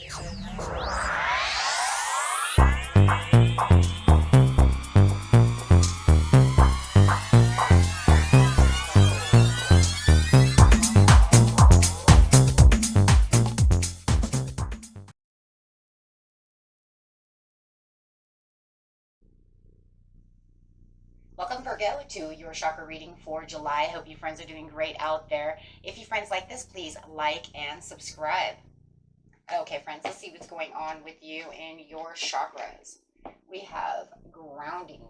Welcome, Virgo, to your chakra reading for July. Hope you friends are doing great out there. If you friends like this, please like and subscribe. Okay, friends, let's see what's going on with you in your chakras. We have grounding.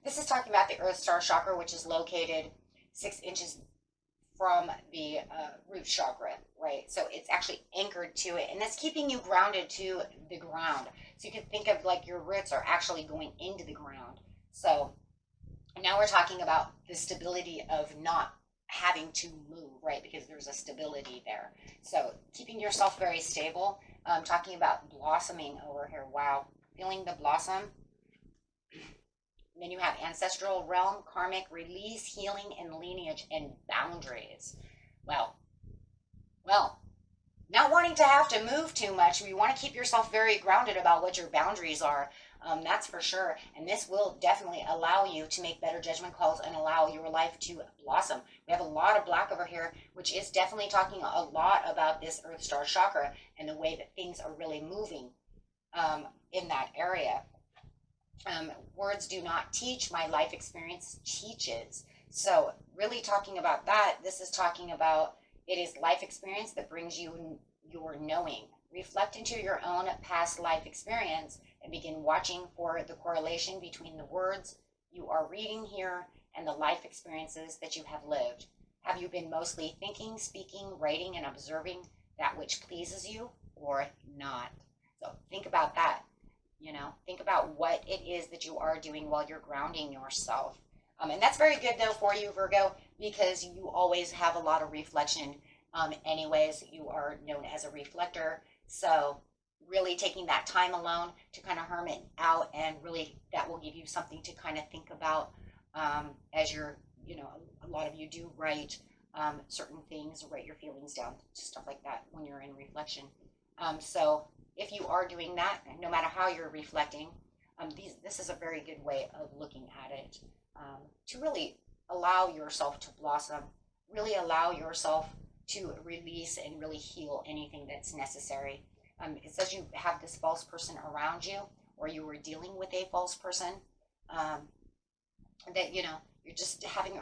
This is talking about the Earth Star chakra, which is located 6 inches from the root chakra, right? So it's actually anchored to it, and that's keeping you grounded to the ground. So you can think of like your roots are actually going into the ground. So now we're talking about the stability of not having to move, right? Because there's a stability there. So keeping yourself very stable. Talking about blossoming over here. Wow. Feeling the blossom. Then you have ancestral realm, karmic, release, healing, and lineage, and boundaries. Well, not wanting to have to move too much. You want to keep yourself very grounded about what your boundaries are. That's for sure. And this will definitely allow you to make better judgment calls and allow your life to blossom. We have a lot of black over here, which is definitely talking a lot about this Earth Star chakra and the way that things are really moving in that area. Words do not teach. My life experience teaches. So really talking about that, this is talking about it is life experience that brings you your knowing. Reflect into your own past life experience and begin watching for the correlation between the words you are reading here and the life experiences that you have lived. Have you been mostly thinking, speaking, writing, and observing that which pleases you or not? So think about that. Think about what it is that you are doing while you're grounding yourself. And that's very good, though, for you, Virgo, because you always have a lot of reflection. Anyways, you are known as a reflector. So really taking that time alone to kind of hermit out, and really that will give you something to kind of think about as you're, a lot of you do write certain things, write your feelings down, stuff like that when you're in reflection. So if you are doing that, no matter how you're reflecting, this is a very good way of looking at it to really allow yourself to blossom, really allow yourself to release and really heal anything that's necessary. It says you have this false person around you, or you were dealing with a false person, that, you're just having,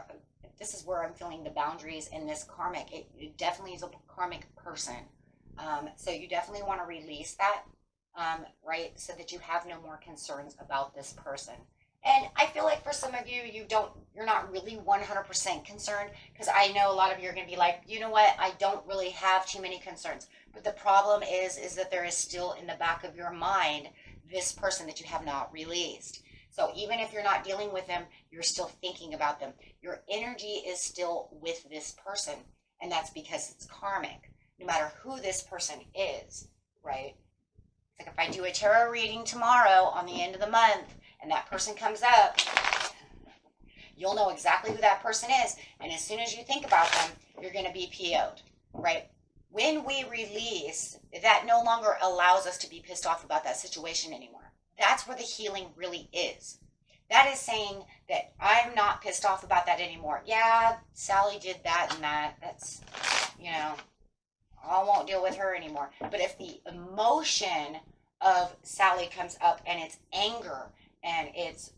this is where I'm feeling the boundaries in this karmic. It definitely is a karmic person. So you definitely want to release that, right? So that you have no more concerns about this person. And I feel like for some of you, you're not really 100% concerned, because I know a lot of you are going to be like, you know what, I don't really have too many concerns. But the problem is that there is still in the back of your mind this person that you have not released. So even if you're not dealing with them, you're still thinking about them. Your energy is still with this person, and that's because it's karmic, no matter who this person is, right? It's like if I do a tarot reading tomorrow on the end of the month, and that person comes up, you'll know exactly who that person is. And as soon as you think about them, you're going to be PO'd, right? When we release, that no longer allows us to be pissed off about that situation anymore. That's where the healing really is. That is saying that I'm not pissed off about that anymore. Yeah, Sally did that and that. That's, I won't deal with her anymore. But if the emotion of Sally comes up and it's anger, and it's,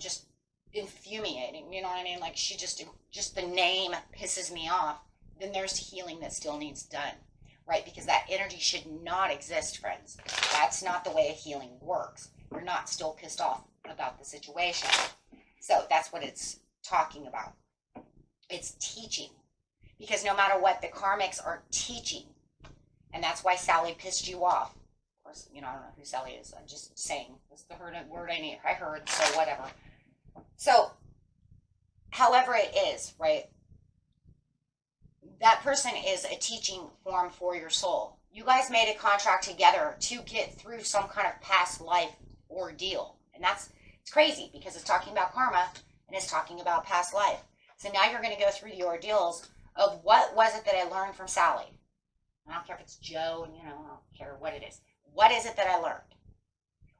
just infuriating, you know what I mean? Like she just the name pisses me off, then there's healing that still needs done, right? Because that energy should not exist, friends. That's not the way healing works. You're not still pissed off about the situation. So that's what it's talking about. It's teaching. Because no matter what, the karmics are teaching. And that's why Sally pissed you off. I don't know who Sally is. I'm just saying. That's the word I heard, so whatever. So, however it is, right? That person is a teaching form for your soul. You guys made a contract together to get through some kind of past life ordeal. And it's crazy because it's talking about karma and it's talking about past life. So now you're going to go through the ordeals of what was it that I learned from Sally? I don't care if it's Joe, and I don't care what it is. What is it that I learned?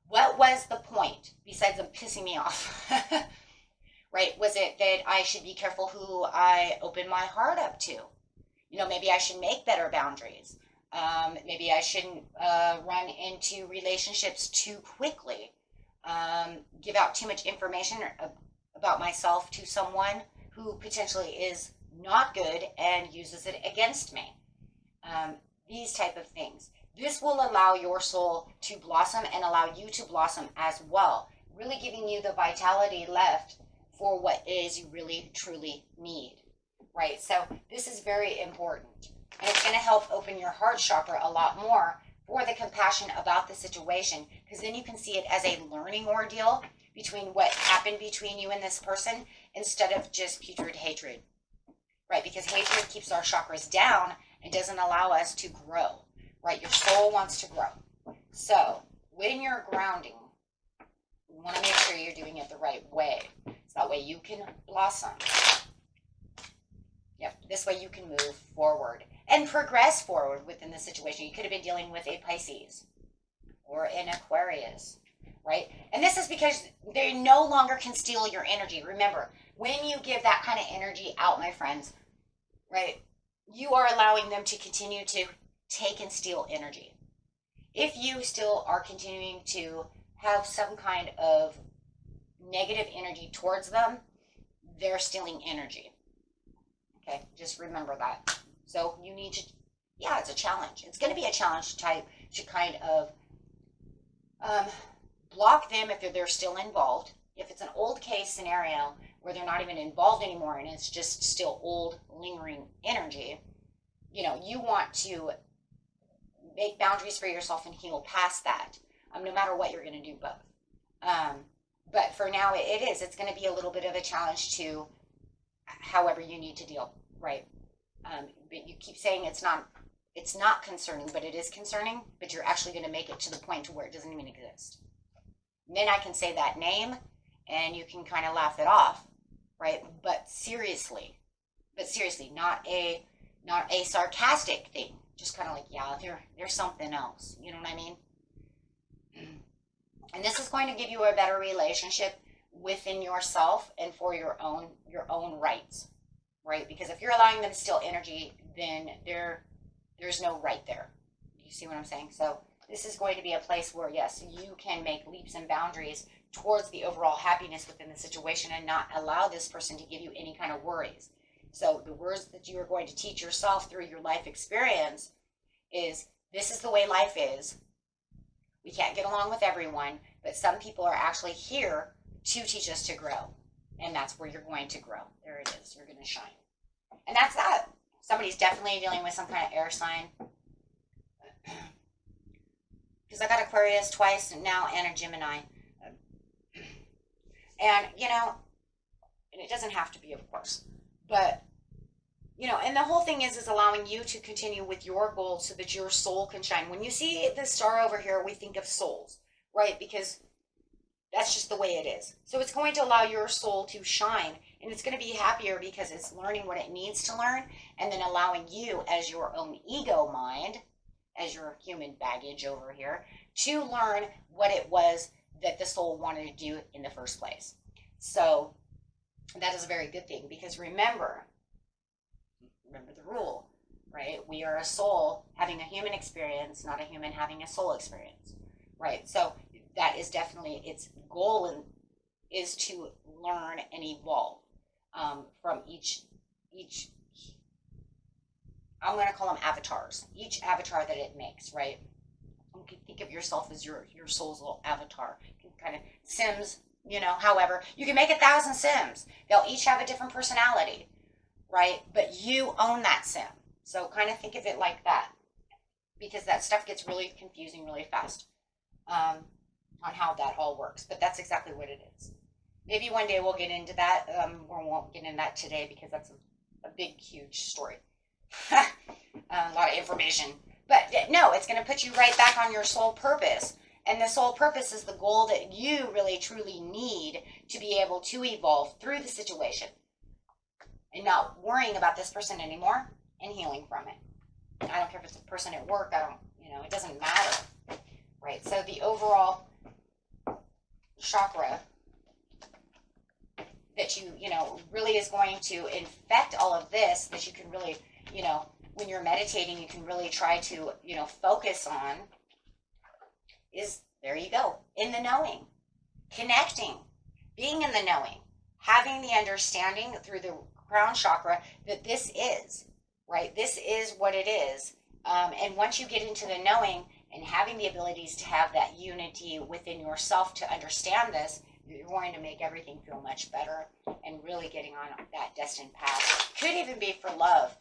What was the point besides them pissing me off? Right? Was it that I should be careful who I open my heart up to? Maybe I should make better boundaries. Maybe I shouldn't run into relationships too quickly. Give out too much information about myself to someone who potentially is not good and uses it against me. These type of things. This will allow your soul to blossom and allow you to blossom as well, really giving you the vitality left for what it is you really truly need, right? So this is very important, and it's going to help open your heart chakra a lot more for the compassion about the situation, because then you can see it as a learning ordeal between what happened between you and this person instead of just putrid hatred, right? Because hatred keeps our chakras down and doesn't allow us to grow, right? Your soul wants to grow. So when you're grounding, you want to make sure you're doing it the right way. So that way you can blossom. Yep, this way you can move forward and progress forward within the situation. You could have been dealing with a Pisces or an Aquarius, right? And this is because they no longer can steal your energy. Remember, when you give that kind of energy out, my friends, right, you are allowing them to continue to take and steal energy. If you still are continuing to have some kind of negative energy towards them, they're stealing energy. Okay, just remember that. So you need to, yeah, it's a challenge. It's going to be a challenge type to kind of block them if they're still involved. If it's an old case scenario where they're not even involved anymore and it's just still old lingering energy, you want to make boundaries for yourself and heal past that, no matter what you're going to do both. But for now, it's going to be a little bit of a challenge to however you need to deal, right? But you keep saying it's not concerning, but it is concerning, but you're actually going to make it to the point to where it doesn't even exist. And then I can say that name and you can kind of laugh it off, right? But seriously, not a sarcastic thing. Just kind of like, yeah, there's something else. You know what I mean? And this is going to give you a better relationship within yourself and for your own rights, right? Because if you're allowing them to steal energy, then there's no right there. You see what I'm saying? So this is going to be a place where, yes, you can make leaps and boundaries towards the overall happiness within the situation and not allow this person to give you any kind of worries. So the words that you are going to teach yourself through your life experience is, this is the way life is. We can't get along with everyone, but some people are actually here to teach us to grow. And that's where you're going to grow. There it is. You're going to shine. And that's that. Somebody's definitely dealing with some kind of air sign. Because I got Aquarius twice now and a Gemini. And, and it doesn't have to be, of course. But, and the whole thing is allowing you to continue with your goals so that your soul can shine. When you see the star over here, we think of souls, right? Because that's just the way it is. So it's going to allow your soul to shine, and it's going to be happier because it's learning what it needs to learn, and then allowing you as your own ego mind, as your human baggage over here, to learn what it was that the soul wanted to do in the first place. So that is a very good thing, because remember the rule, right? We are a soul having a human experience, not a human having a soul experience, right? So that is definitely its goal, is to learn and evolve from each I'm going to call them avatars, each avatar that it makes, right? You can think of yourself as your soul's little avatar. You can kind of Sims, however, you can make 1,000 Sims. They'll each have a different personality, right? But you own that Sim. So kind of think of it like that, because that stuff gets really confusing really fast on how that all works. But that's exactly what it is. Maybe one day we'll get into that. We won't get into that today because that's a big, huge story. A lot of information. But no, it's going to put you right back on your soul purpose. And the soul purpose is the goal that you really, truly need to be able to evolve through the situation. And not worrying about this person anymore and healing from it. I don't care if it's a person at work. It doesn't matter, right? So the overall chakra that really is going to infect all of this, that you can really, when you're meditating, you can really try to, focus on is, there you go, in the knowing, connecting, being in the knowing, having the understanding through the crown chakra that this is, right? This is what it is. And once you get into the knowing and having the abilities to have that unity within yourself to understand this, you're going to make everything feel much better and really getting on that destined path. Could even be for love,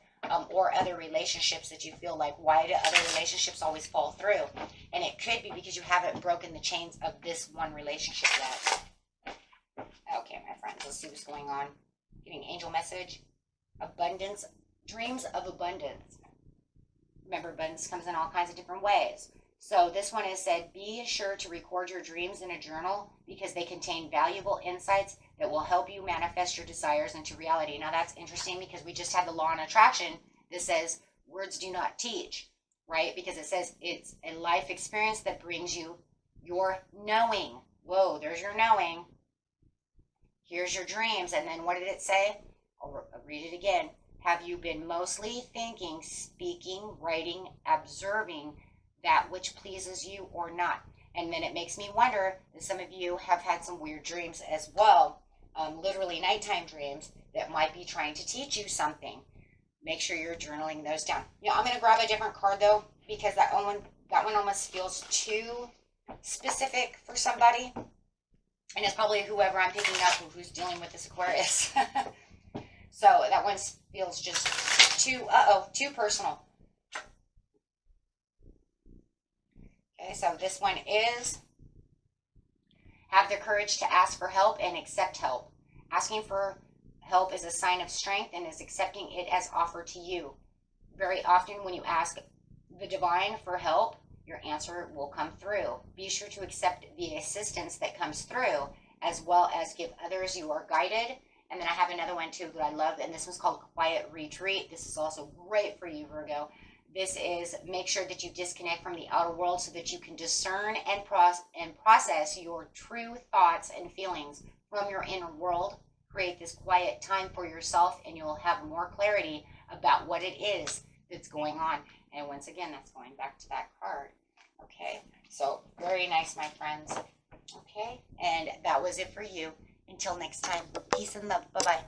or other relationships that you feel like, why do other relationships always fall through? And it could be because you haven't broken the chains of this one relationship yet. Okay, my friends, let's see what's going on. Getting angel message. Abundance. Dreams of abundance. Remember, abundance comes in all kinds of different ways. So this one is said, be sure to record your dreams in a journal because they contain valuable insights that will help you manifest your desires into reality. Now that's interesting because we just had the law of attraction that says words do not teach, right? Because it says it's a life experience that brings you your knowing. Whoa, there's your knowing. Here's your dreams. And then what did it say? I'll read it again. Have you been mostly thinking, speaking, writing, observing that which pleases you or not? And then it makes me wonder that some of you have had some weird dreams as well, literally nighttime dreams that might be trying to teach you something. Make sure you're journaling those down. I'm going to grab a different card though, because that one almost feels too specific for somebody, and it's probably whoever I'm picking up who's dealing with this Aquarius. So that one feels just too personal. Okay, so this one is, have the courage to ask for help and accept help. Asking for help is a sign of strength and is accepting it as offered to you. Very often when you ask the divine for help, your answer will come through. Be sure to accept the assistance that comes through, as well as give others you are guided. And then I have another one too that I love, and this one's called Quiet Retreat. This is also great for you, Virgo. This is, make sure that you disconnect from the outer world so that you can discern and process your true thoughts and feelings from your inner world. Create this quiet time for yourself and you'll have more clarity about what it is that's going on. And once again, that's going back to that card. Okay, so very nice, my friends. Okay, and that was it for you. Until next time, peace and love. Bye-bye.